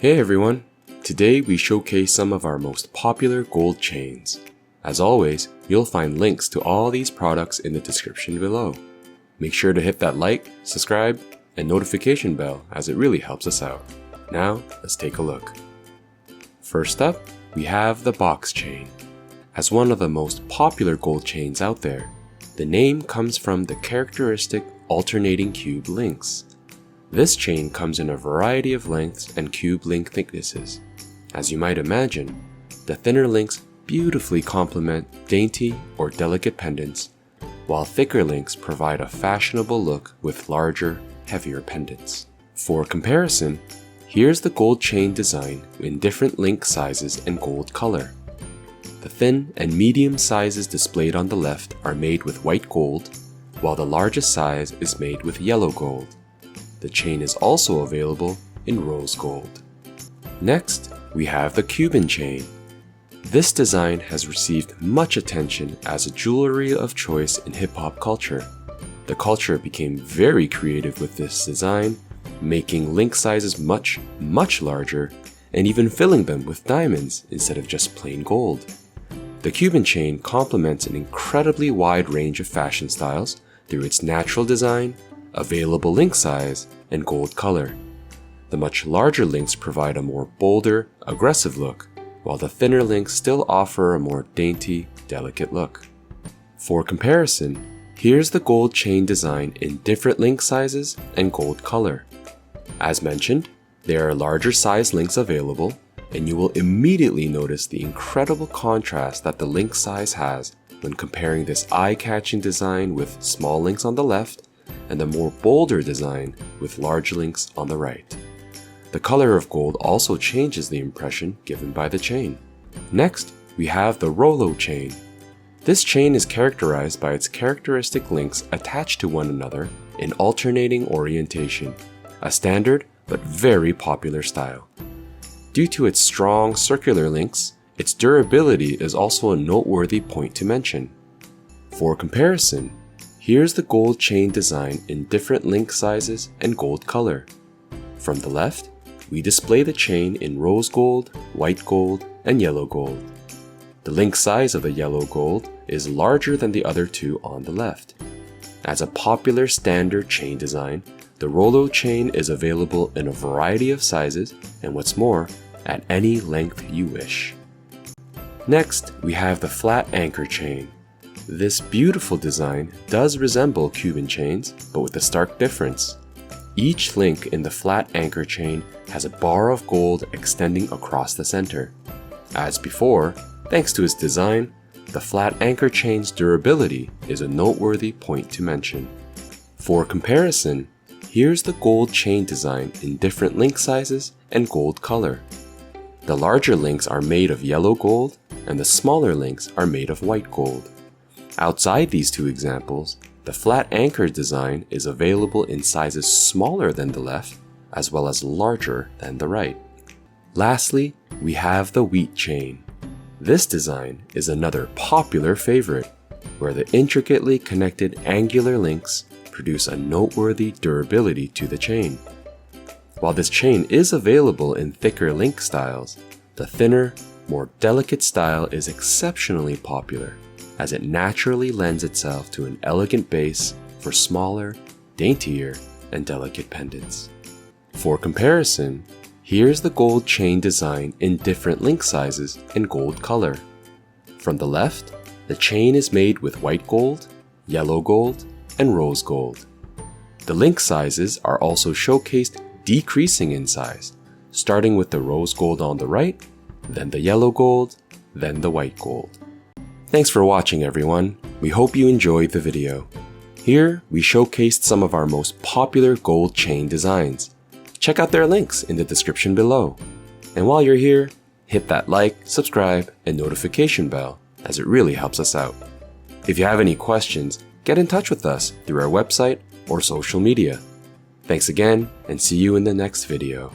Hey everyone! Today we showcase some of our most popular gold chains. As always, you'll find links to all these products in the description below. Make sure to hit that like, subscribe, and notification bell as it really helps us out. Now, let's take a look. First up, we have the box chain. As one of the most popular gold chains out there, the name comes from the characteristic alternating cube links. This chain comes in a variety of lengths and cube link thicknesses. As you might imagine, the thinner links beautifully complement dainty or delicate pendants, while thicker links provide a fashionable look with larger, heavier pendants. For comparison, here's the gold chain design in different link sizes and gold color. The thin and medium sizes displayed on the left are made with white gold, while the largest size is made with yellow gold. The chain is also available in rose gold. Next, we have the Cuban chain. This design has received much attention as a jewelry of choice in hip-hop culture. The culture became very creative with this design, making link sizes much larger and even filling them with diamonds instead of just plain gold. The Cuban chain complements an incredibly wide range of fashion styles through its natural design, available link size, and gold color. The much larger links provide a more bolder, aggressive look, while the thinner links still offer a more dainty, delicate look. For comparison, here's the gold chain design in different link sizes and gold color. As mentioned, there are larger size links available, and you will immediately notice the incredible contrast that the link size has when comparing this eye-catching design with small links on the left and the more bolder design with large links on the right. The color of gold also changes the impression given by the chain. Next, we have the Rhoo Chain. This chain is characterized by its characteristic links attached to one another in alternating orientation, a standard but very popular style. Due to its strong circular links, its durability is also a noteworthy point to mention. For comparison, here's the gold chain design in different link sizes and gold color. From the left, we display the chain in rose gold, white gold, and yellow gold. The link size of the yellow gold is larger than the other two on the left. As a popular standard chain design, the Rhoo chain is available in a variety of sizes and what's more, at any length you wish. Next, we have the flat anchor chain. This beautiful design does resemble Cuban chains, but with a stark difference. Each link in the flat anchor chain has a bar of gold extending across the center. As before, thanks to its design, the flat anchor chain's durability is a noteworthy point to mention. For comparison, here's the gold chain design in different link sizes and gold color. The larger links are made of yellow gold, and the smaller links are made of white gold. Outside these two examples, the flat anchor design is available in sizes smaller than the left, as well as larger than the right. Lastly, we have the wheat chain. This design is another popular favorite, where the intricately connected angular links produce a noteworthy durability to the chain. While this chain is available in thicker link styles, the thinner, more delicate style is exceptionally popular, as it naturally lends itself to an elegant base for smaller, daintier, and delicate pendants. For comparison, here's the gold chain design in different link sizes and gold color. From the left, the chain is made with white gold, yellow gold, and rose gold. The link sizes are also showcased decreasing in size, starting with the rose gold on the right, then the yellow gold, then the white gold. Thanks for watching everyone, we hope you enjoyed the video. Here, we showcased some of our most popular gold chain designs. Check out their links in the description below. And while you're here, hit that like, subscribe, and notification bell, as it really helps us out. If you have any questions, get in touch with us through our website or social media. Thanks again, and see you in the next video.